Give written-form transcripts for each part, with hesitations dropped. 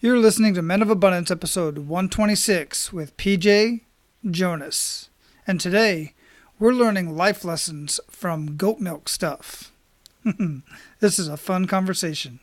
You're listening to Men of Abundance, episode 126 with PJ Jonas. And today, we're learning life lessons from goat milk stuff. This is a fun conversation.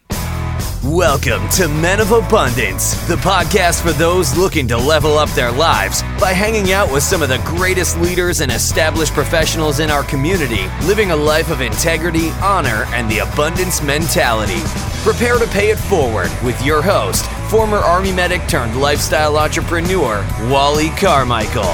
Welcome to Men of Abundance, the podcast for those looking to level up their lives by hanging out with some of the greatest leaders and established professionals in our community, living a life of integrity, honor, and the abundance mentality. Prepare to pay it forward with your host, former Army medic turned lifestyle entrepreneur, Wally Carmichael.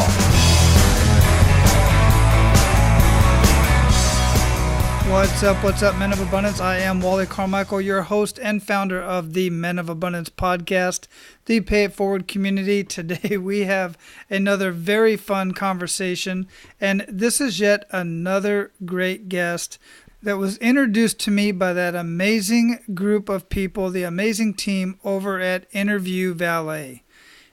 What's up, Men of Abundance? I am Wally Carmichael, your host and founder of the Men of Abundance podcast, the Pay It Forward community. Today we have another very fun conversation, and this is yet another great guest that was introduced to me by that amazing group of people, the amazing team over at Interview Valet.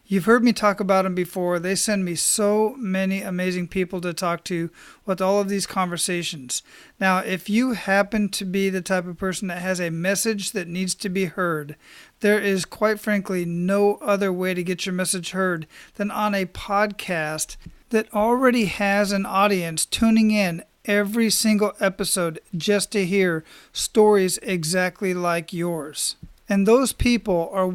You've heard me talk about them before. They send me so many amazing people to talk to with all of these conversations. Now, if you happen to be the type of person that has a message that needs to be heard, there is quite frankly no other way to get your message heard than on a podcast that already has an audience tuning in every single episode just to hear stories exactly like yours. And those people are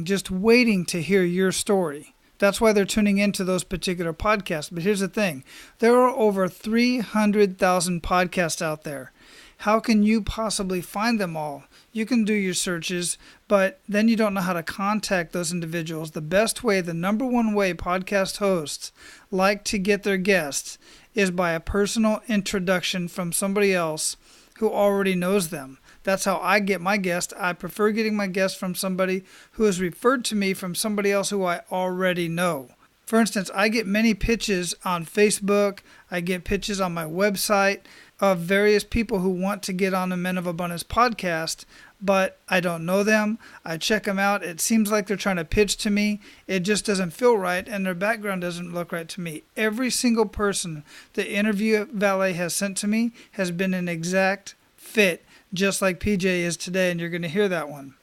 just waiting to hear your story. That's why they're tuning into those particular podcasts. But here's the thing. There are over 300,000 podcasts out there. How can you possibly find them all? You can do your searches, but then you don't know how to contact those individuals. The best way, the number one way podcast hosts like to get their guests is by a personal introduction from somebody else who already knows them. That's how I get my guest. I prefer getting my guest from somebody who is referred to me from somebody else who I already know. For instance, I get many pitches on Facebook. I get pitches on my website of various people who want to get on the Men of Abundance podcast, but I don't know them. I check them out. It seems like they're trying to pitch to me. It just doesn't feel right, and their background doesn't look right to me. Every single person the Interview Valet has sent to me has been an exact fit, just like PJ is today, and you're going to hear that one.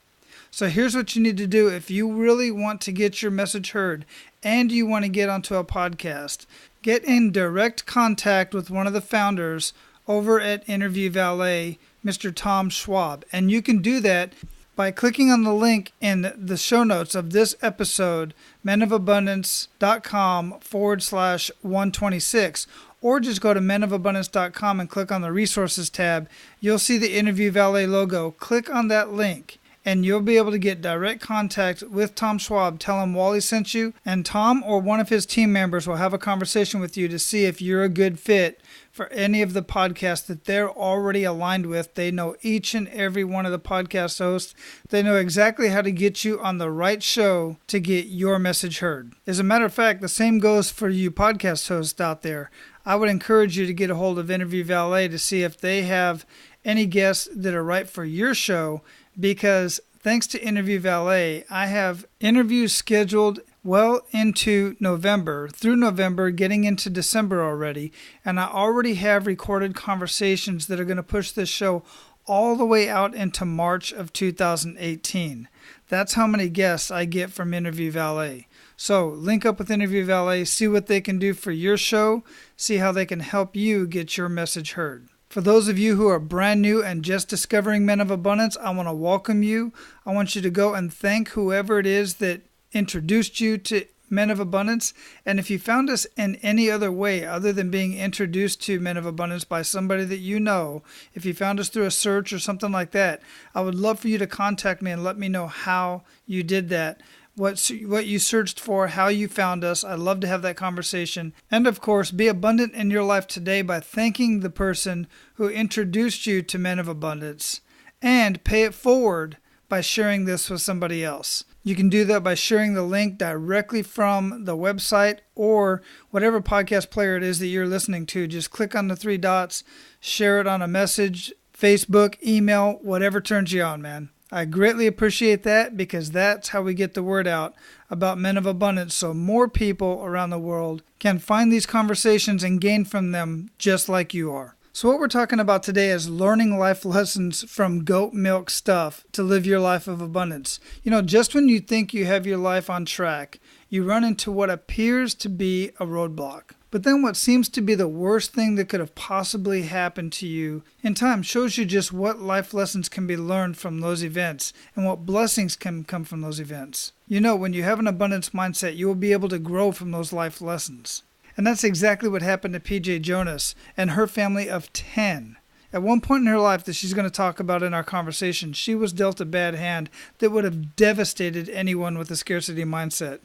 So here's what you need to do if you really want to get your message heard and you want to get onto a podcast. Get in direct contact with one of the founders over at Interview Valet, Mr. Tom Schwab. And you can do that by clicking on the link in the show notes of this episode, menofabundance.com/126. Or just go to menofabundance.com and click on the resources tab. You'll see the Interview Valet logo. Click on that link and you'll be able to get direct contact with Tom Schwab. Tell him Wally sent you, and Tom or one of his team members will have a conversation with you to see if you're a good fit for any of the podcasts that they're already aligned with. They know each and every one of the podcast hosts. They know exactly how to get you on the right show to get your message heard. As a matter of fact, the same goes for you podcast hosts out there. I would encourage you to get a hold of Interview Valet to see if they have any guests that are right for your show, because thanks to Interview Valet, I have interviews scheduled well into November, through November, getting into December already, and I already have recorded conversations that are going to push this show all the way out into March of 2018. That's how many guests I get from Interview Valet. So link up with Interview Valet, see what they can do for your show, see how they can help you get your message heard. For those of you who are brand new and just discovering Men of Abundance, I want to welcome you. I want you to go and thank whoever it is that introduced you to Men of Abundance. And if you found us in any other way other than being introduced to Men of Abundance by somebody that you know, if you found us through a search or something like that, I would love for you to contact me and let me know how you did that. What you searched for, how you found us. I'd love to have that conversation. And of course, be abundant in your life today by thanking the person who introduced you to Men of Abundance. And pay it forward by sharing this with somebody else. You can do that by sharing the link directly from the website or whatever podcast player it is that you're listening to. Just click on the three dots, share it on a message, Facebook, email, whatever turns you on, man. I greatly appreciate that, because that's how we get the word out about Men of Abundance, so more people around the world can find these conversations and gain from them just like you are. So what we're talking about today is learning life lessons from goat milk stuff to live your life of abundance. Just when you think you have your life on track, you run into what appears to be a roadblock. But then what seems to be the worst thing that could have possibly happened to you in time shows you just what life lessons can be learned from those events and what blessings can come from those events. When you have an abundance mindset, you will be able to grow from those life lessons. And that's exactly what happened to PJ Jonas and her family of 10. At one point in her life that she's going to talk about in our conversation, she was dealt a bad hand that would have devastated anyone with a scarcity mindset.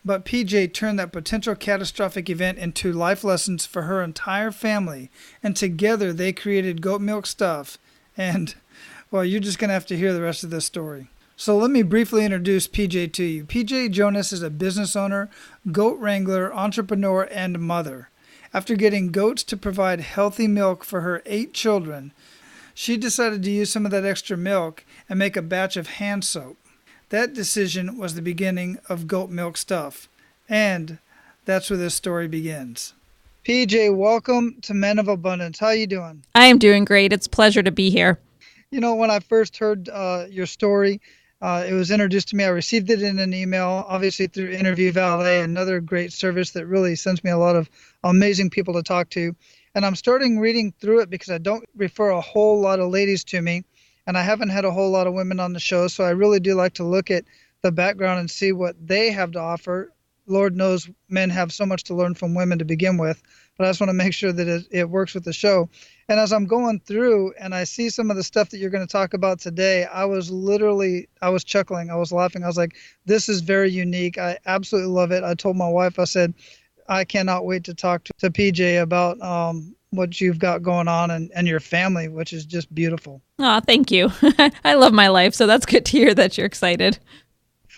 But PJ turned that potential catastrophic event into life lessons for her entire family, and together they created Goat Milk Stuff. And, well, you're just going to have to hear the rest of this story. So let me briefly introduce PJ to you. PJ Jonas is a business owner, goat wrangler, entrepreneur, and mother. After getting goats to provide healthy milk for her 8 children, she decided to use some of that extra milk and make a batch of hand soap. That decision was the beginning of Goat Milk Stuff. And that's where this story begins. PJ, welcome to Men of Abundance. How you doing? I am doing great. It's a pleasure to be here. When I first heard your story, it was introduced to me. I received it in an email, obviously through Interview Valet, another great service that really sends me a lot of amazing people to talk to. And I'm starting reading through it because I don't refer a whole lot of ladies to me, and I haven't had a whole lot of women on the show. So I really do like to look at the background and see what they have to offer. Lord knows men have so much to learn from women to begin with, but I just want to make sure that it works with the show. And as I'm going through and I see some of the stuff that you're going to talk about today, I was chuckling. I was laughing. I was like, this is very unique. I absolutely love it. I told my wife, I said, I cannot wait to talk to PJ about what you've got going on and your family, which is just beautiful. Oh, thank you. I love my life, so that's good to hear that you're excited.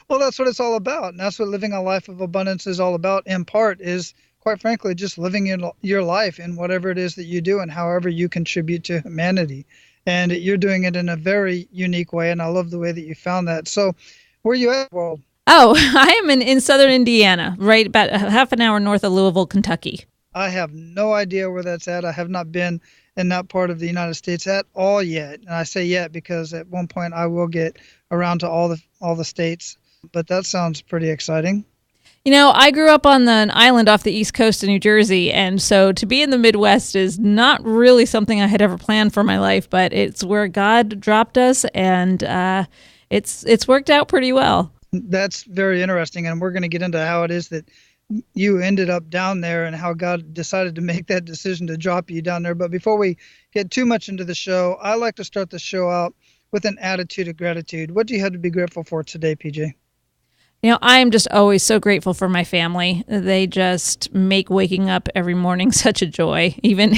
Well, that's what it's all about. And that's what living a life of abundance is all about, in part, is quite frankly, just living your life in whatever it is that you do and however you contribute to humanity. And you're doing it in a very unique way, and I love the way that you found that. So where are you at, world? Oh, I am in southern Indiana, right about a half an hour north of Louisville, Kentucky. I have no idea where that's at. I have not been in that part of the United States at all yet. And I say yet because at one point I will get around to all the states. But that sounds pretty exciting. I grew up on an island off the east coast of New Jersey, and so to be in the Midwest is not really something I had ever planned for my life, but it's where God dropped us, and it's worked out pretty well. That's very interesting, and we're going to get into how it is that you ended up down there and how God decided to make that decision to drop you down there. But before we get too much into the show, I like to start the show out with an attitude of gratitude. What do you have to be grateful for today, PJ? I am just always so grateful for my family. They just make waking up every morning such a joy. Even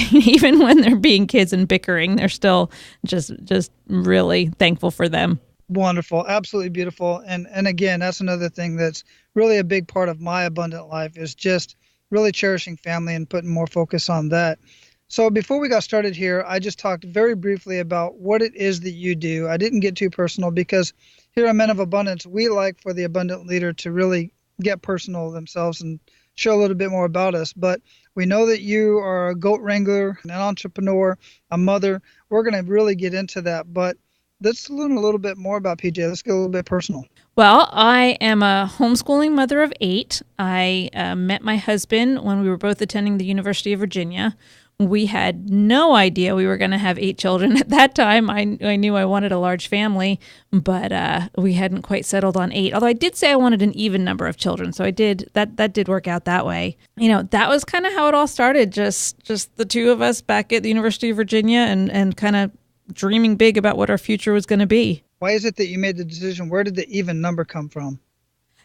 when they're being kids and bickering, they're still just really thankful for them. Wonderful. Absolutely beautiful. And again, that's another thing that's really a big part of my abundant life is just really cherishing family and putting more focus on that. So before we got started here, I just talked very briefly about what it is that you do. I didn't get too personal because here at Men of Abundance, we like for the abundant leader to really get personal themselves and show a little bit more about us. But we know that you are a goat wrangler, an entrepreneur, a mother. We're going to really get into that. But let's learn a little bit more about PJ. Let's get a little bit personal. Well, I am a homeschooling mother of 8. I met my husband when we were both attending the University of Virginia. We had no idea we were going to have 8 children. At that time, I knew I wanted a large family, but we hadn't quite settled on 8. Although I did say I wanted an even number of children, so I did. That did work out that way. That was kind of how it all started. Just the two of us back at the University of Virginia, and kind of dreaming big about what our future was going to be. Why is it that you made the decision? Where did the even number come from?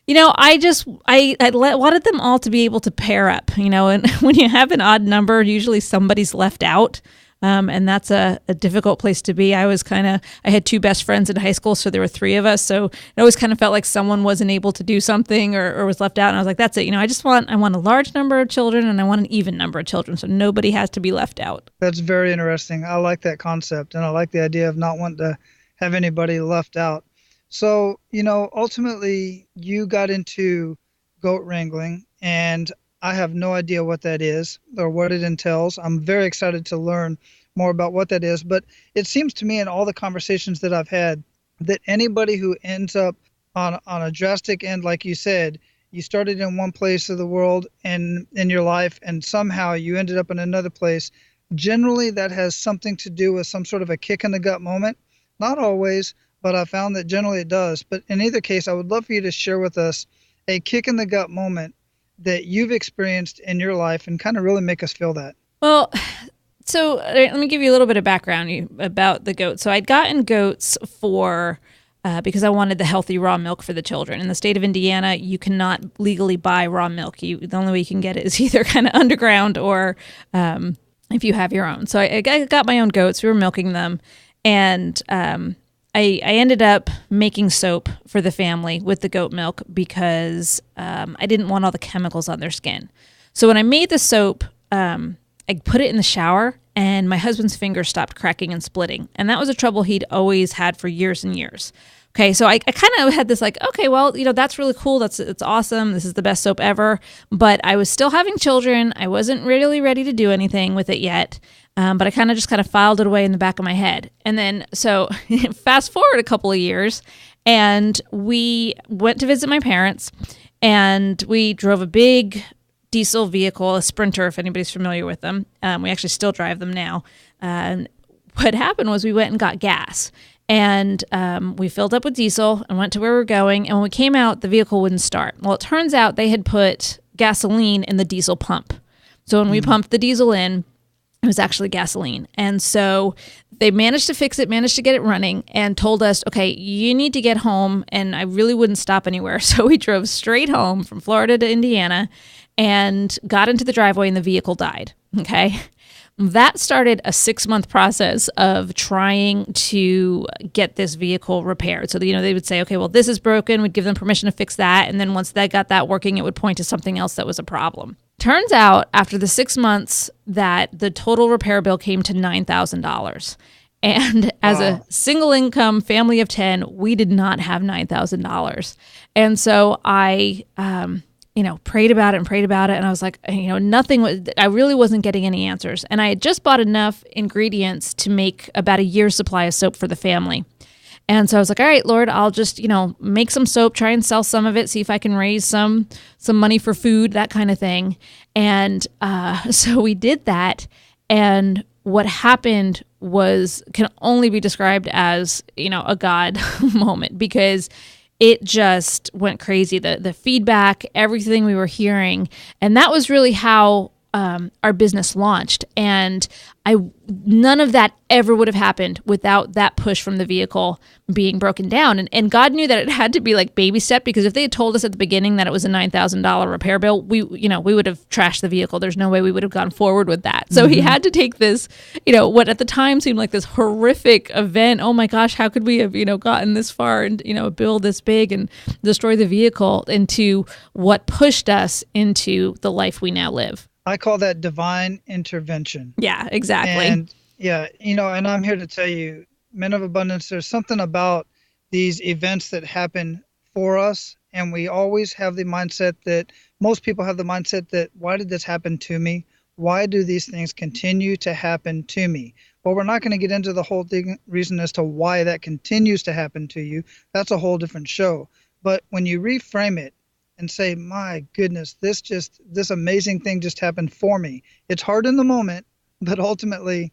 I wanted them all to be able to pair up, and when you have an odd number, usually somebody's left out. And that's a difficult place to be. I had 2 best friends in high school, so there were 3 of us. So it always kind of felt like someone wasn't able to do something or was left out. And I was like, that's it. I want a large number of children and I want an even number of children. So nobody has to be left out. That's very interesting. I like that concept. And I like the idea of not wanting to have anybody left out. So, ultimately you got into goat wrangling, and I have no idea what that is or what it entails. I'm very excited to learn more about what that is. But it seems to me in all the conversations that I've had that anybody who ends up on a drastic end, like you said, you started in one place of the world and in your life, and somehow you ended up in another place. Generally, that has something to do with some sort of a kick in the gut moment. Not always, but I found that generally it does. But in either case, I would love for you to share with us a kick in the gut moment that you've experienced in your life and kind of really make us feel that. Well, so let me give you a little bit of background about the goats. So I'd gotten goats because I wanted the healthy raw milk for the children. In the state of Indiana, you cannot legally buy raw milk. The only way you can get it is either kind of underground or if you have your own. So I got my own goats. We were milking them. And I ended up making soap for the family with the goat milk because I didn't want all the chemicals on their skin. So when I made the soap, I put it in the shower and my husband's fingers stopped cracking and splitting. And that was a trouble he'd always had for years and years. Okay, so I kind of had this like, okay, well, that's really cool. It's awesome. This is the best soap ever. But I was still having children. I wasn't really ready to do anything with it yet. But I kind of filed it away in the back of my head. And then, so fast forward a couple of years, and we went to visit my parents, and we drove a big diesel vehicle, a Sprinter, if anybody's familiar with them. We actually still drive them now. And what happened was we went and got gas. And we filled up with diesel and went to where we were going. And when we came out, the vehicle wouldn't start. Well, it turns out they had put gasoline in the diesel pump. So when we pumped the diesel in, it was actually gasoline. And so they managed to fix it, managed to get it running, and told us, okay, you need to get home. And I really wouldn't stop anywhere. So we drove straight home from Florida to Indiana and got into the driveway, and the vehicle died. Okay. That started a 6-month process of trying to get this vehicle repaired. So, they would say, okay, well, this is broken. We'd give them permission to fix that. And then once they got that working, it would point to something else that was a problem. Turns out after the 6 months that the total repair bill came to $9,000. And as a single income family of 10, we did not have $9,000. And so I, prayed about it. And I was like, I really wasn't getting any answers. And I had just bought enough ingredients to make about a year's supply of soap for the family. And so I was like, all right, Lord, I'll just, make some soap, try and sell some of it, see if I can raise some money for food, that kind of thing. And so we did that. And what happened can only be described as, a God moment, because it just went crazy. The feedback, everything we were hearing. And that was really how our business launched. And none of that ever would have happened without that push from the vehicle being broken down. And God knew that it had to be like baby step, because if they had told us at the beginning that it was a $9,000 repair bill, we would have trashed the vehicle. There's no way we would have gone forward with that. So he had to take this, what at the time seemed like this horrific event. Oh my gosh, how could we have, gotten this far and, build this big and destroy the vehicle, into what pushed us into the life we now live. I call that divine intervention. Yeah, exactly. And and I'm here to tell you, Men of Abundance, there's something about these events that happen for us. And we always have the mindset that most people have the mindset that, why did this happen to me? Why do these things continue to happen to me? Well, we're not going to get into the whole reason as to why that continues to happen to you. That's a whole different show. But when you reframe it and say, my goodness, this amazing thing just happened for me. It's hard in the moment, but ultimately,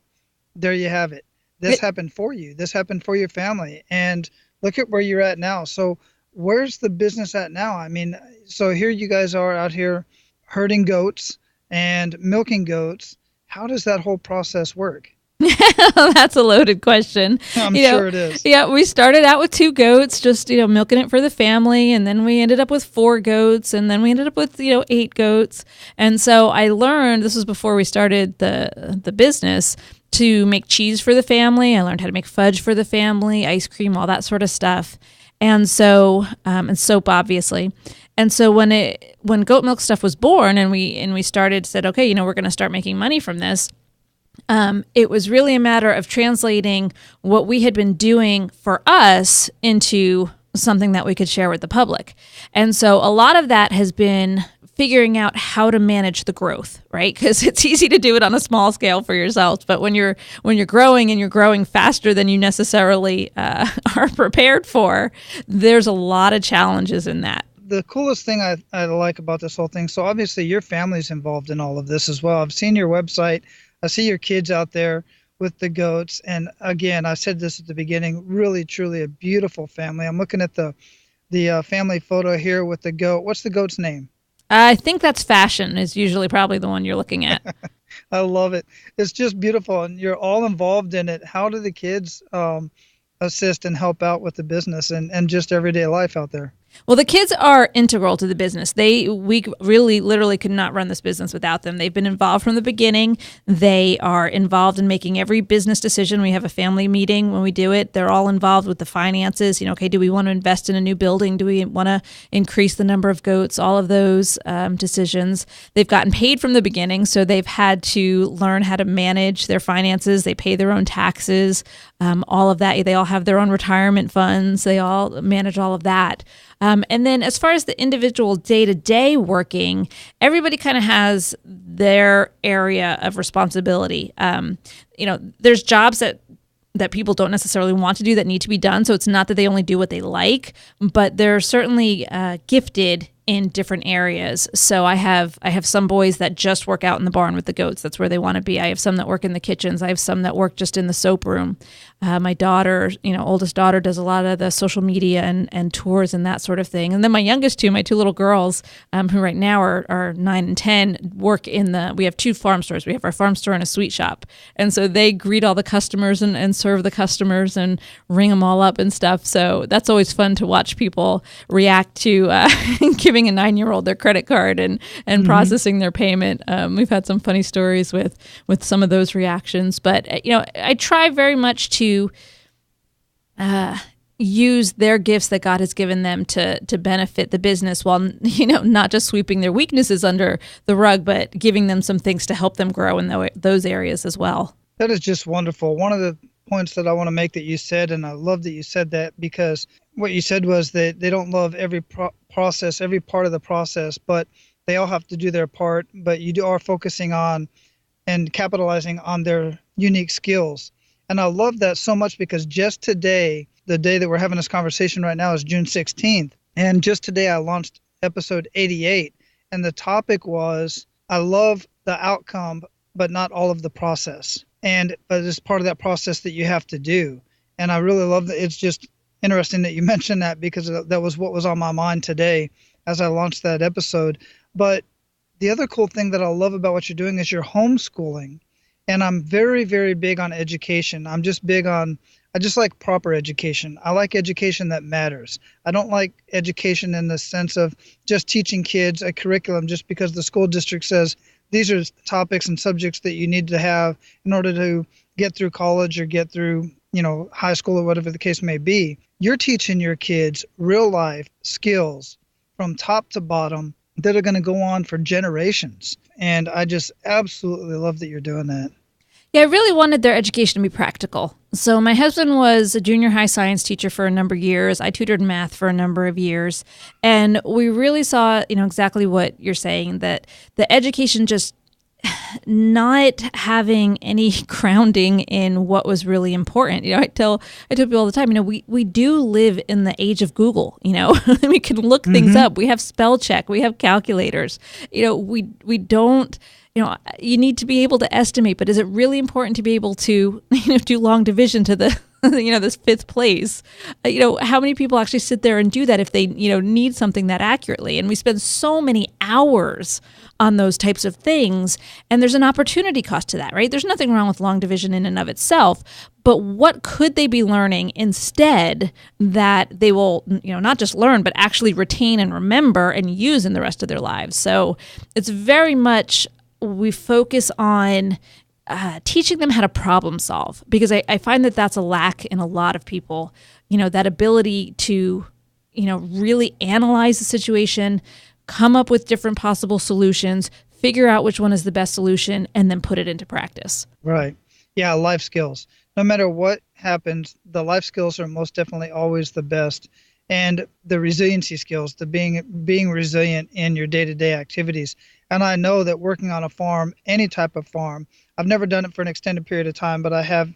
there you have it. This happened for you. This happened for your family. And look at where you're at now. So where's the business at now? I mean, so here you guys are out here herding goats and milking goats. How does that whole process work? That's a loaded question. I'm sure it is. Yeah, we started out with 2 goats, just, milking it for the family. And then we ended up with 4 goats. And then we ended up with, 8 goats. And so I learned, this was before we started the business, to make cheese for the family. I learned how to make fudge for the family, ice cream, all that sort of stuff. And so, and soap, obviously. And so when goat milk stuff was born and we said, okay, we're going to start making money from this. It was really a matter of translating what we had been doing for us into something that we could share with the public. And so a lot of that has been figuring out how to manage the growth, right? Because it's easy to do it on a small scale for yourself, but when you're growing and you're growing faster than you necessarily are prepared for, there's a lot of challenges in that. The coolest thing I like about this whole thing, so obviously your family's involved in all of this as well. I've seen your website. I see your kids out there with the goats. And again, I said this at the beginning, really, truly a beautiful family. I'm looking at the family photo here with the goat. What's the goat's name? I think that's Fashion is usually probably the one you're looking at. I love it. It's just beautiful, and you're all involved in it. How do the kids assist and help out with the business and just everyday life out there? Well, the kids are integral to the business. We really literally could not run this business without them. They've been involved from the beginning. They are involved in making every business decision. We have a family meeting when we do it. They're all involved with the finances. Okay, do we want to invest in a new building? Do we want to increase the number of goats? All of those decisions. They've gotten paid from the beginning, so they've had to learn how to manage their finances. They pay their own taxes, all of that. They all have their own retirement funds. They all manage all of that. And then as far as the individual day-to-day working, everybody kind of has their area of responsibility. There's jobs that people don't necessarily want to do that need to be done. So it's not that they only do what they like, but they're certainly gifted in different areas. So I have some boys that just work out in the barn with the goats. That's where they want to be. I have some that work in the kitchens. I have some that work just in the soap room. My daughter, oldest daughter, does a lot of the social media and tours and that sort of thing. And then my youngest two, my two little girls, who right now are 9 and 10, work we have two farm stores. We have our farm store and a sweet shop. And so they greet all the customers and serve the customers and ring them all up and stuff. So that's always fun to watch people react to giving a 9-year-old their credit card and processing their payment. We've had some funny stories with some of those reactions. But, I try very much to use their gifts that God has given them to benefit the business while, not just sweeping their weaknesses under the rug, but giving them some things to help them grow in those areas as well. That is just wonderful. One of the points that I want to make that you said, and I love that you said that, because what you said was that they don't love every process, every part of the process, but they all have to do their part. But you are focusing on and capitalizing on their unique skills. And I love that so much, because just today, the day that we're having this conversation right now is June 16th. And just today I launched episode 88. And the topic was, I love the outcome, but not all of the process. But it's part of that process that you have to do. And I really love that. It's just interesting that you mentioned that, because that was what was on my mind today as I launched that episode. But the other cool thing that I love about what you're doing is you're homeschooling. And I'm very, very big on education. I just like proper education. I like education that matters. I don't like education in the sense of just teaching kids a curriculum just because the school district says these are topics and subjects that you need to have in order to get through college or get through, high school or whatever the case may be. You're teaching your kids real life skills from top to bottom that are going to go on for generations. And I just absolutely love that you're doing that. Yeah, I really wanted their education to be practical. So my husband was a junior high science teacher for a number of years. I tutored math for a number of years. And we really saw, exactly what you're saying, that the education just not having any grounding in what was really important. I tell people all the time, we do live in the age of Google, we can look things up. We have spell check, we have calculators, we don't, you need to be able to estimate, but is it really important to be able to, do long division to the, this fifth place? How many people actually sit there and do that if they, need something that accurately? And we spend so many hours on those types of things, and there's an opportunity cost to that, right? There's nothing wrong with long division in and of itself, but what could they be learning instead that they will, not just learn, but actually retain and remember and use in the rest of their lives? So it's very much, we focus on teaching them how to problem solve, because I find that that's a lack in a lot of people, that ability to, really analyze the situation, come up with different possible solutions, figure out which one is the best solution, and then put it into practice. Right. Yeah, life skills. No matter what happens, the life skills are most definitely always the best. and the resiliency skills, the being resilient in your day-to-day activities. And I know that working on a farm, any type of farm, I've never done it for an extended period of time, but I have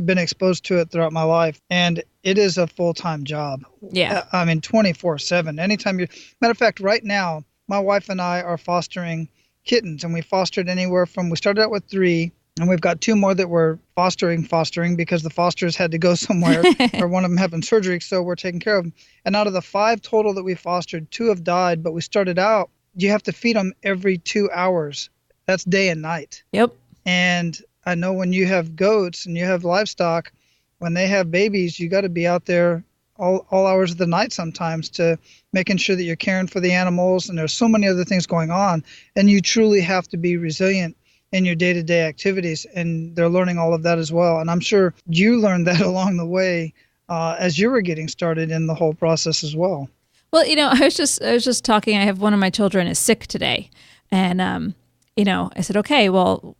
been exposed to it throughout my life, and it is a full-time job. Yeah. I mean, 24/7. Anytime you, matter of fact, right now, my wife and I are fostering kittens, and we fostered anywhere from, we started out with 3, and we've got 2 more that we're fostering because the fosters had to go somewhere or one of them having surgery, so we're taking care of them. And out of the 5 total that we fostered, 2 have died, but we started out, you have to feed them every 2 hours. That's day and night. Yep. And I know when you have goats and you have livestock, when they have babies, you got to be out there all hours of the night sometimes to making sure that you're caring for the animals. And there's so many other things going on. And you truly have to be resilient in your day-to-day activities. And they're learning all of that as well. And I'm sure you learned that along the way as you were getting started in the whole process as well. Well, I was just talking. I have one of my children is sick today. And, I said, okay, well,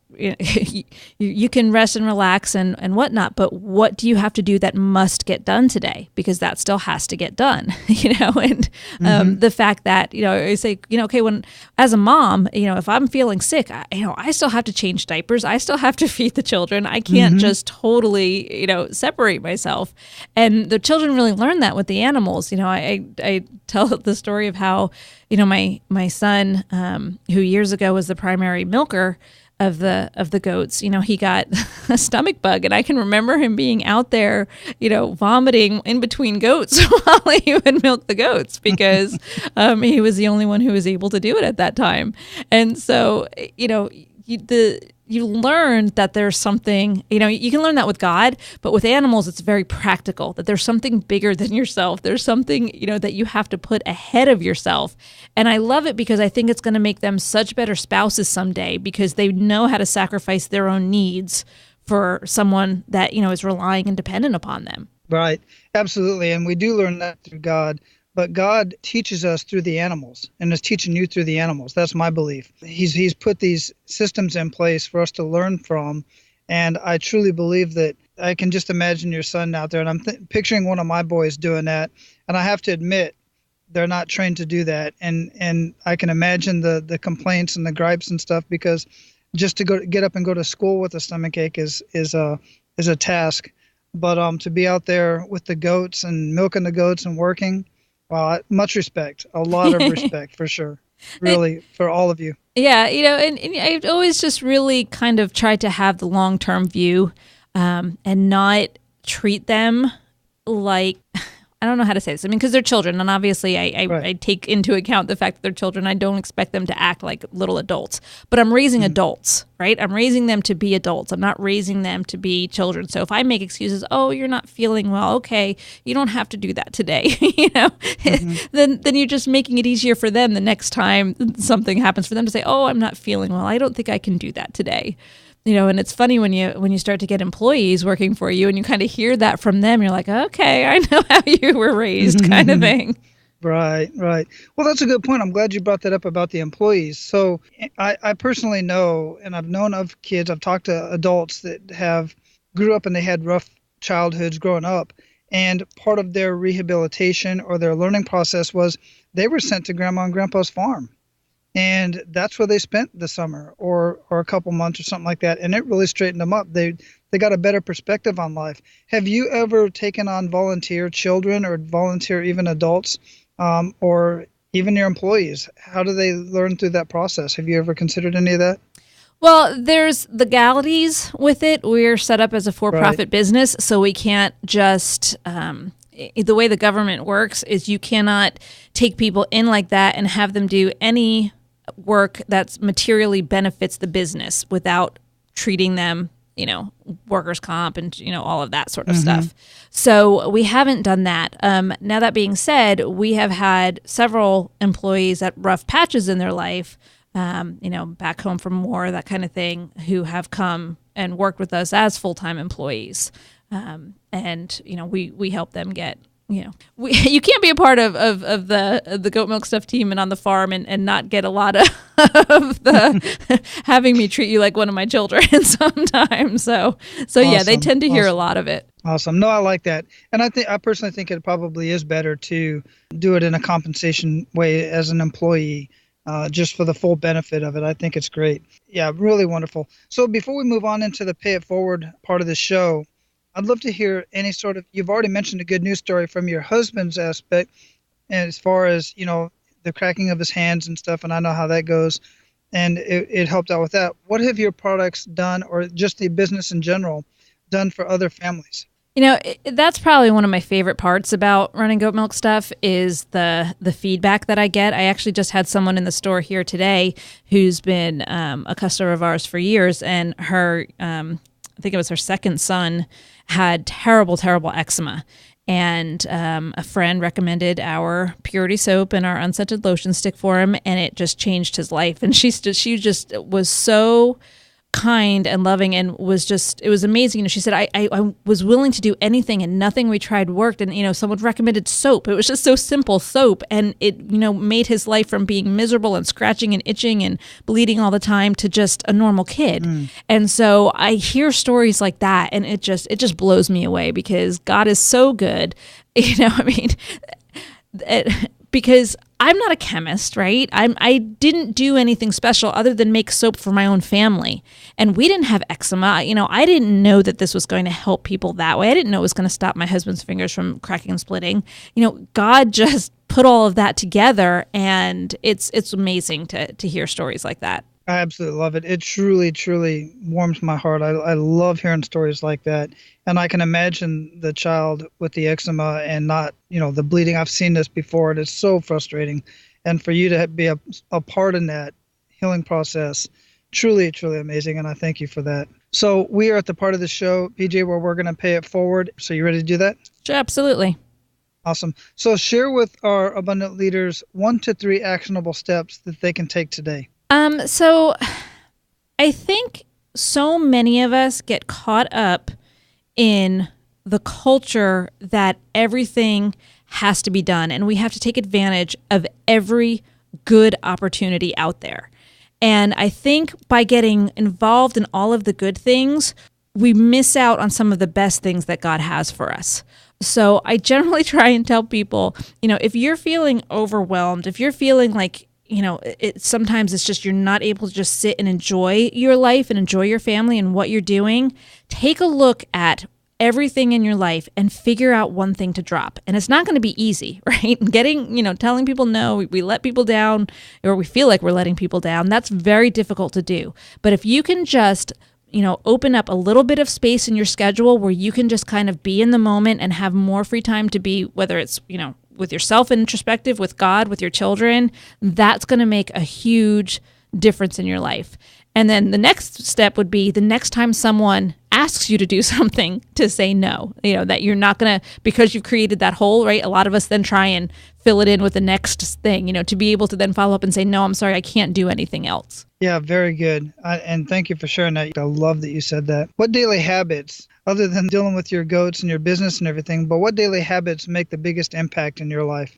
you can rest and relax and whatnot, but what do you have to do that must get done today? Because that still has to get done, and the fact that, I say, okay, when, as a mom, if I'm feeling sick, I still have to change diapers. I still have to feed the children. I can't just totally, separate myself. And the children really learn that with the animals. I tell the story of how, my son, who years ago was the primary milker of the goats, he got a stomach bug, and I can remember him being out there, vomiting in between goats while he would milk the goats because he was the only one who was able to do it at that time. And so, you learn that there's something, you can learn that with God, but with animals, it's very practical, that there's something bigger than yourself. There's something, that you have to put ahead of yourself. And I love it because I think it's going to make them such better spouses someday because they know how to sacrifice their own needs for someone that, is relying and dependent upon them. Right. Absolutely. And we do learn that through God. But God teaches us through the animals and is teaching you through the animals. That's my belief. He's put these systems in place for us to learn from. And I truly believe that I can just imagine your son out there. And I'm picturing one of my boys doing that. And I have to admit, they're not trained to do that. And I can imagine the complaints and the gripes and stuff, because just to get up and go to school with a stomach ache is a task. But to be out there with the goats and milking the goats and working, well, much respect, a lot of respect for sure, really, for all of you. Yeah, and I've always just really kind of tried to have the long-term view and not treat them like, I don't know how to say this. I mean, because they're children, and obviously I take into account the fact that they're children. I don't expect them to act like little adults, but I'm raising adults, right? I'm raising them to be adults. I'm not raising them to be children. So if I make excuses, oh, you're not feeling well, okay, you don't have to do that today, then you're just making it easier for them the next time something happens for them to say, oh, I'm not feeling well. I don't think I can do that today. And it's funny when you start to get employees working for you and you kind of hear that from them, you're like, okay, I know how you were raised, kind of thing. Right. Well, that's a good point. I'm glad you brought that up about the employees. So I personally know, and I've known of kids, I've talked to adults that grew up and they had rough childhoods growing up. And part of their rehabilitation or their learning process was they were sent to grandma and grandpa's farm. And that's where they spent the summer or a couple months or something like that. And it really straightened them up. They got a better perspective on life. Have you ever taken on volunteer children or volunteer even adults or even your employees? How do they learn through that process? Have you ever considered any of that? Well, there's legalities with it. We're set up as a for-profit business, so we can't just the way the government works is you cannot take people in like that and have them do any work that materially benefits the business without treating them, workers' comp and, all of that sort of stuff. So we haven't done that. Now, that being said, we have had several employees at rough patches in their life, back home from war, that kind of thing, who have come and worked with us as full-time employees. And, we help them get you can't be a part of the goat milk stuff team and on the farm and not get a lot of the having me treat you like one of my children sometimes. So yeah, they tend to hear a lot of it. Awesome. No, I like that. And I personally think it probably is better to do it in a compensation way as an employee, just for the full benefit of it. I think it's great. Yeah, really wonderful. So before we move on into the Pay It Forward part of the show, I'd love to hear any sort of, you've already mentioned a good news story from your husband's aspect, and as far as, the cracking of his hands and stuff, and I know how that goes, and it helped out with that. What have your products done, or just the business in general, done for other families? That's probably one of my favorite parts about running goat milk stuff is the feedback that I get. I actually just had someone in the store here today who's been a customer of ours for years, and her, I think it was her second son, had terrible, terrible eczema. And a friend recommended our Purity soap and our unscented lotion stick for him, and it just changed his life. And she just was so kind and loving, and it was amazing. She said, I was willing to do anything, and nothing we tried worked. And, someone recommended soap. It was just so simple, soap. And it, made his life from being miserable and scratching and itching and bleeding all the time to just a normal kid. And so I hear stories like that, and it just blows me away, because God is so good. Because I'm not a chemist, right? I didn't do anything special other than make soap for my own family. And we didn't have eczema. I didn't know that this was going to help people that way. I didn't know it was going to stop my husband's fingers from cracking and splitting. God just put all of that together, and it's amazing to hear stories like that. I absolutely love it. It truly, truly warms my heart. I love hearing stories like that. And I can imagine the child with the eczema and not, the bleeding. I've seen this before. It is so frustrating. And for you to be a part in that healing process, truly, truly amazing. And I thank you for that. So we are at the part of the show, PJ, where we're going to pay it forward. So you ready to do that? Sure, absolutely. Awesome. So share with our abundant leaders 1 to 3 actionable steps that they can take today. So I think so many of us get caught up in the culture that everything has to be done, and we have to take advantage of every good opportunity out there. And I think by getting involved in all of the good things, we miss out on some of the best things that God has for us. So I generally try and tell people, if you're feeling overwhelmed, if you're feeling like, sometimes it's just you're not able to just sit and enjoy your life and enjoy your family and what you're doing, take a look at everything in your life and figure out one thing to drop. And it's not going to be easy, right? Telling people no, we let people down, or we feel like we're letting people down. That's very difficult to do. But if you can just open up a little bit of space in your schedule where you can just kind of be in the moment and have more free time to be, whether it's, with yourself introspective, with God, with your children, that's going to make a huge difference in your life. And then the next step would be the next time someone asks you to do something, to say no, that you're not going to, because you've created that hole, right? A lot of us then try and fill it in with the next thing, to be able to then follow up and say, no, I'm sorry, I can't do anything else. Yeah, very good. And thank you for sharing that. I love that you said that. What daily habits, other than dealing with your goats and your business and everything, but what daily habits make the biggest impact in your life?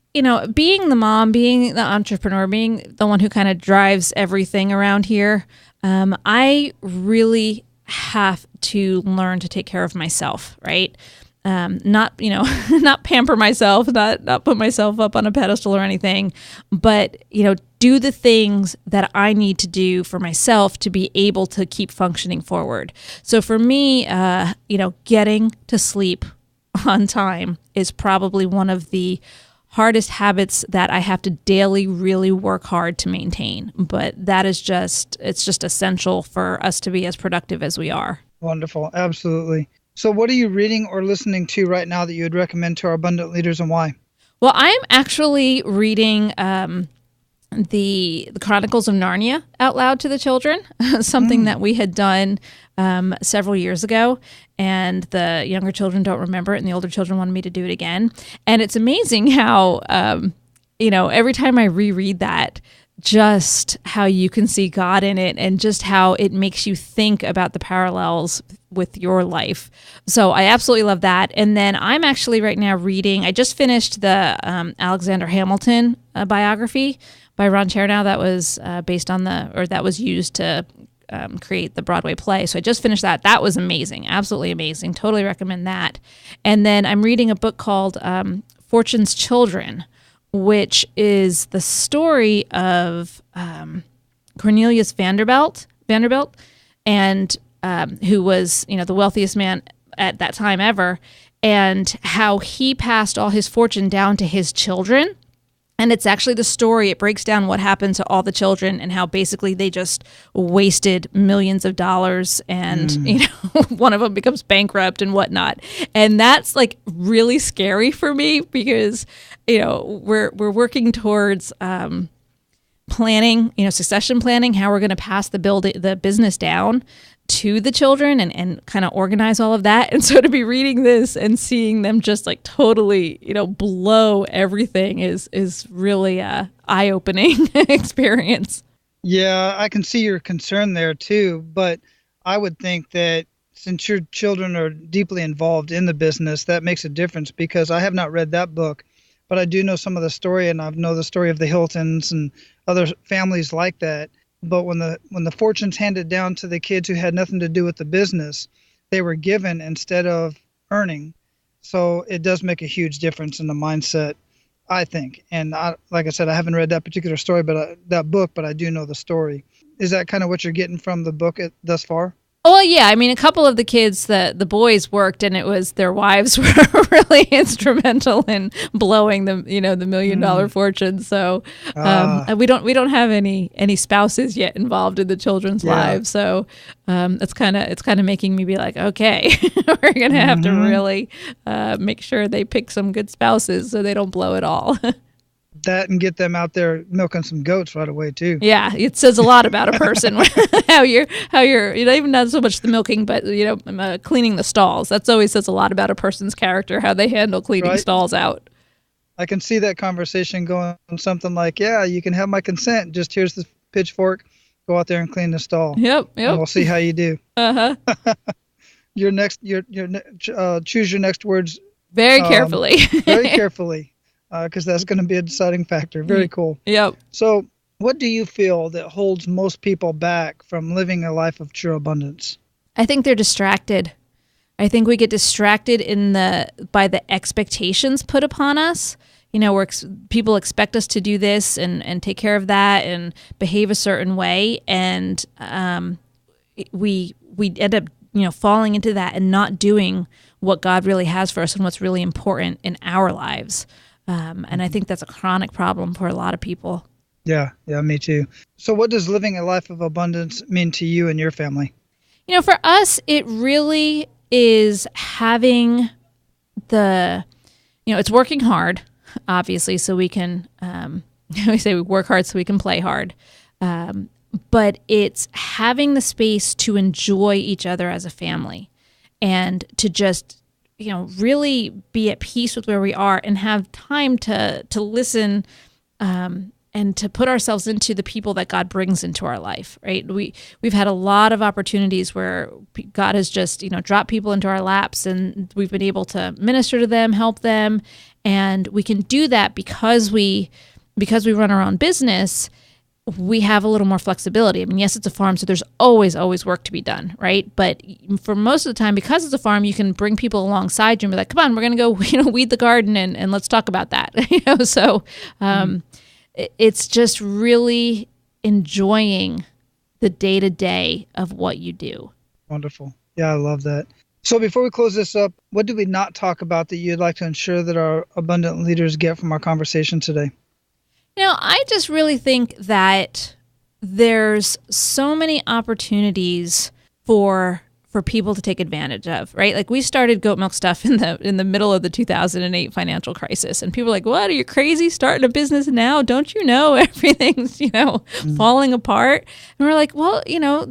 Being the mom, being the entrepreneur, being the one who kind of drives everything around here, I really have to learn to take care of myself, right? Not pamper myself, not put myself up on a pedestal or anything, but, do the things that I need to do for myself to be able to keep functioning forward. So for me, getting to sleep on time is probably one of the hardest habits that I have to daily really work hard to maintain. But that is it's just essential for us to be as productive as we are. Wonderful. Absolutely. So what are you reading or listening to right now that you would recommend to our abundant leaders, and why? Well, I'm actually reading the Chronicles of Narnia out loud to the children, something that we had done several years ago, and the younger children don't remember it, and the older children wanted me to do it again. And it's amazing how, every time I reread that, just how you can see God in it and just how it makes you think about the parallels with your life. So I absolutely love that. And then I'm actually right now reading, I just finished the Alexander Hamilton biography by Ron Chernow that was based on that was used to create the Broadway play. So I just finished that. That was amazing. Absolutely amazing. Totally recommend that. And then I'm reading a book called Fortune's Children, which is the story of Cornelius Vanderbilt, and who was, the wealthiest man at that time ever, and how he passed all his fortune down to his children. And it's actually the story. It breaks down what happened to all the children and how basically they just wasted millions of dollars and, one of them becomes bankrupt and whatnot. And that's like really scary for me because, we're working towards planning, succession planning, how we're going to pass the business down to the children and kind of organize all of that. And so to be reading this and seeing them just like totally, blow everything is really a eye-opening experience. Yeah, I can see your concern there too, but I would think that since your children are deeply involved in the business, that makes a difference because I have not read that book, but I do know some of the story and I know the story of the Hiltons and other families like that. But when the fortune's handed down to the kids who had nothing to do with the business, they were given instead of earning. So it does make a huge difference in the mindset, I think. And like I said, I haven't read that particular story, that book, but I do know the story. Is that kind of what you're getting from the book thus far? Oh, yeah. I mean, a couple of the kids, the boys worked, and it was their wives were really instrumental in blowing the $1 million fortune. So we don't have any spouses yet involved in the children's lives. So it's kind of making me be like, okay, we're gonna have to really make sure they pick some good spouses so they don't blow it all. That and get them out there milking some goats right away too. Yeah, it says a lot about a person how you're even not so much the milking, but cleaning the stalls. That's always says a lot about a person's character, how they handle cleaning stalls out. I can see that conversation going something like, "Yeah, you can have my consent. Just here's the pitchfork. Go out there and clean the stall. Yep. And we'll see how you do." Choose your next words very carefully. Very carefully. Because that's going to be a deciding factor. Very cool. Yep. So what do you feel that holds most people back from living a life of true abundance? I think they're distracted. I think we get distracted by the expectations put upon us. People expect us to do this and take care of that and behave a certain way. And we end up, falling into that and not doing what God really has for us and what's really important in our lives. And I think that's a chronic problem for a lot of people. Yeah, me too. So what does living a life of abundance mean to you and your family? For us, it really is having it's working hard, obviously, so we can, we say we work hard so we can play hard. But it's having the space to enjoy each other as a family and to just really be at peace with where we are and have time to listen and to put ourselves into the people that God brings into our life, right? We've had a lot of opportunities where God has just, dropped people into our laps and we've been able to minister to them, help them. And we can do that because we run our own business. We have a little more flexibility. I mean, yes, it's a farm, so there's always work to be done, right? But for most of the time, because it's a farm, you can bring people alongside you and be like, come on, we're going to go, weed the garden and let's talk about that. So it's just really enjoying the day-to-day of what you do. Wonderful. Yeah, I love that. So before we close this up, what did we not talk about that you'd like to ensure that our abundant leaders get from our conversation today? I just really think that there's so many opportunities for people to take advantage of, right? Like we started goat milk stuff in the middle of the 2008 financial crisis, and people were like, "What? Are you crazy? Starting a business now? Don't you know everything's falling apart?" And we're like, "Well,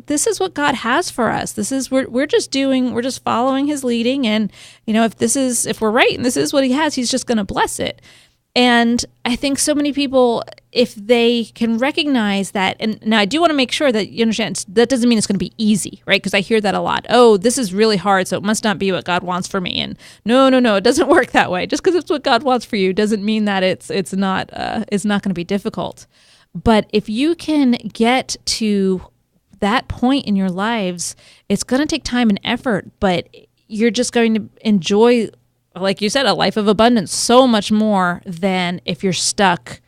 this is what God has for us. This is we're just following His leading, and if we're right and this is what He has, He's just going to bless it." And I think so many people, if they can recognize that, and now I do want to make sure that you understand, that doesn't mean it's going to be easy, right? Because I hear that a lot. Oh, this is really hard, so it must not be what God wants for me. And no, it doesn't work that way. Just because it's what God wants for you doesn't mean that it's not going to be difficult. But if you can get to that point in your lives, it's going to take time and effort, but you're just going to enjoy, like you said, a life of abundance so much more than if you're stuck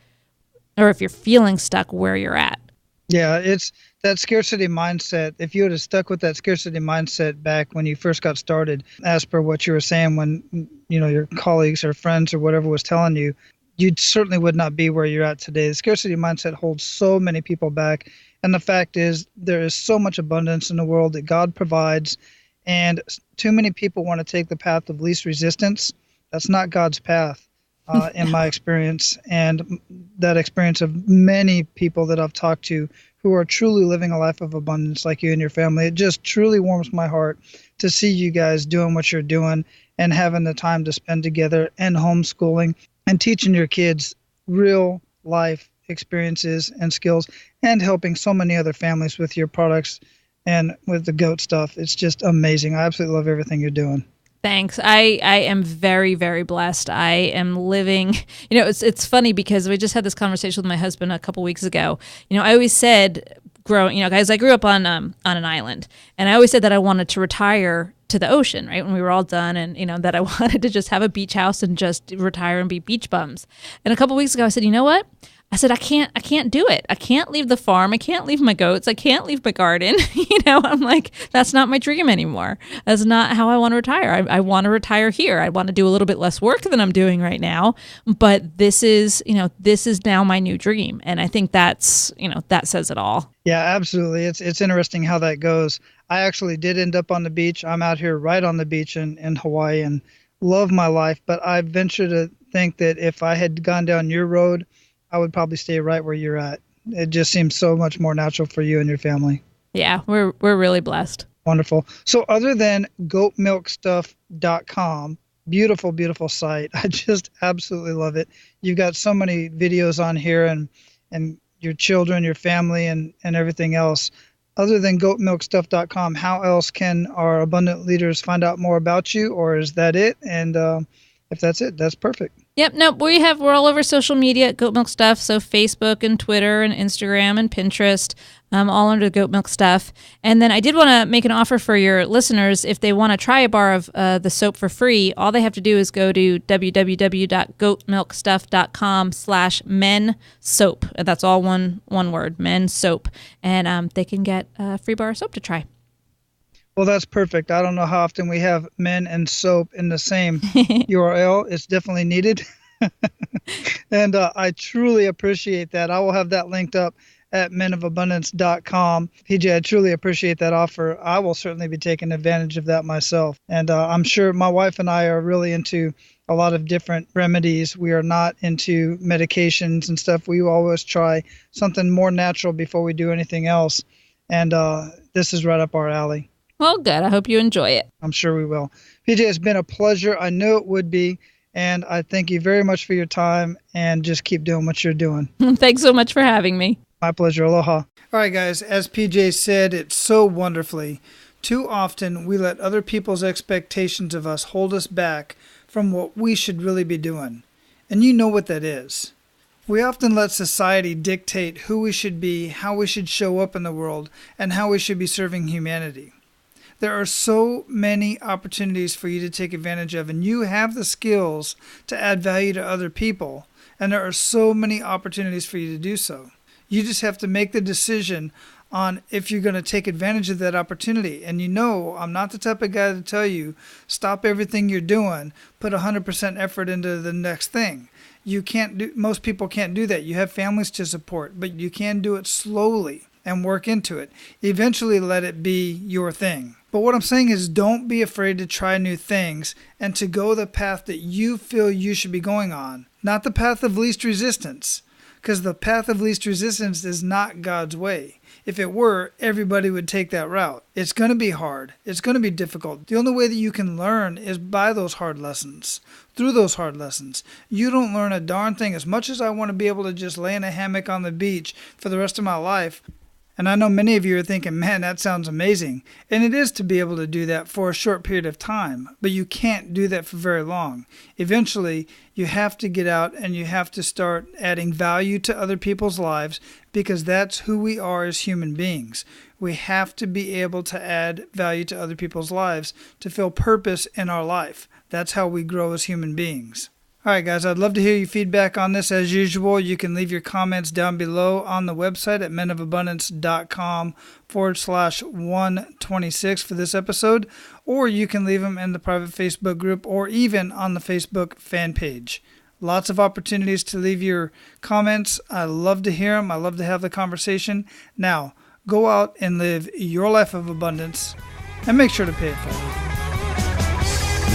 or if you're feeling stuck where you're at. Yeah, it's that scarcity mindset. If you would have stuck with that scarcity mindset back when you first got started, as per what you were saying when, your colleagues or friends or whatever was telling you, you certainly would not be where you're at today. The scarcity mindset holds so many people back. And the fact is, there is so much abundance in the world that God provides. And too many people want to take the path of least resistance. That's not God's path, in my experience, and that experience of many people that I've talked to who are truly living a life of abundance like you and your family. It just truly warms my heart to see you guys doing what you're doing and having the time to spend together and homeschooling and teaching your kids real life experiences and skills and helping so many other families with your products and with the goat stuff. It's just amazing. I absolutely love everything you're doing. Thanks. I am very, very blessed. I am living, it's funny because we just had this conversation with my husband a couple weeks ago. I always said guys, I grew up on an island, and I always said that I wanted to retire to the ocean, right? When we were all done, and, that I wanted to just have a beach house and just retire and be beach bums. And a couple weeks ago, I said, you know what? I said, I can't do it. I can't leave the farm. I can't leave my goats. I can't leave my garden. I'm like, that's not my dream anymore. That's not how I want to retire. I want to retire here. I want to do a little bit less work than I'm doing right now. But this is now my new dream. And I think that's, that says it all. Yeah, absolutely. It's interesting how that goes. I actually did end up on the beach. I'm out here right on the beach in Hawaii and love my life. But I venture to think that if I had gone down your road, I would probably stay right where you're at. It just seems so much more natural for you and your family. Yeah, we're really blessed. Wonderful. So other than goatmilkstuff.com, beautiful, beautiful site. I just absolutely love it. You've got so many videos on here and your children, your family, and everything else. Other than goatmilkstuff.com, how else can our abundant leaders find out more about you, or is that it? And if that's it, that's perfect. Yep. No, we're all over social media at Goat Milk Stuff. So Facebook and Twitter and Instagram and Pinterest, all under Goat Milk Stuff. And then I did want to make an offer for your listeners. If they want to try a bar of the soap for free, all they have to do is go to www.goatmilkstuff.com/men soap. That's all one word, men soap. And they can get a free bar of soap to try. Well, that's perfect. I don't know how often we have men and soap in the same URL. It's definitely needed. And I truly appreciate that. I will have that linked up at menofabundance.com. PJ, I truly appreciate that offer. I will certainly be taking advantage of that myself. And I'm sure my wife and I are really into a lot of different remedies. We are not into medications and stuff. We always try something more natural before we do anything else. And this is right up our alley. Well, good. I hope you enjoy it. I'm sure we will. PJ, it's been a pleasure. I knew it would be. And I thank you very much for your time, and just keep doing what you're doing. Thanks so much for having me. My pleasure. Aloha. All right, guys. As PJ said it so wonderfully, too often we let other people's expectations of us hold us back from what we should really be doing. And you know what that is. We often let society dictate who we should be, how we should show up in the world, and how we should be serving humanity. There are so many opportunities for you to take advantage of, and you have the skills to add value to other people, and there are so many opportunities for you to do so. You just have to make the decision on if you're going to take advantage of that opportunity. And I'm not the type of guy to tell you, stop everything you're doing, put 100% effort into the next thing. Most people can't do that. You have families to support, but you can do it slowly and work into it. Eventually let it be your thing. But what I'm saying is, don't be afraid to try new things and to go the path that you feel you should be going on, not the path of least resistance. because the path of least resistance is not God's way. If it were, everybody would take that route. It's going to be hard. It's going to be difficult. The only way that you can learn is by those hard lessons, through those hard lessons. You don't learn a darn thing. As much as I want to be able to just lay in a hammock on the beach for the rest of my life, and I know many of you are thinking, man, that sounds amazing. And it is to be able to do that for a short period of time, but you can't do that for very long. Eventually, you have to get out and you have to start adding value to other people's lives, because that's who we are as human beings. We have to be able to add value to other people's lives to feel purpose in our life. That's how we grow as human beings. All right, guys, I'd love to hear your feedback on this. As usual, you can leave your comments down below on the website at menofabundance.com/126 for this episode, or you can leave them in the private Facebook group or even on the Facebook fan page. Lots of opportunities to leave your comments. I love to hear them. I love to have the conversation. Now, go out and live your life of abundance and make sure to pay it forward.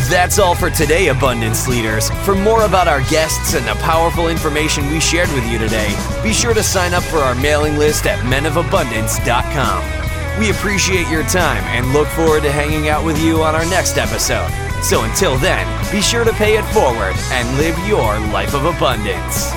That's all for today, Abundance Leaders. For more about our guests and the powerful information we shared with you today, be sure to sign up for our mailing list at menofabundance.com. We appreciate your time and look forward to hanging out with you on our next episode. So until then, be sure to pay it forward and live your life of abundance.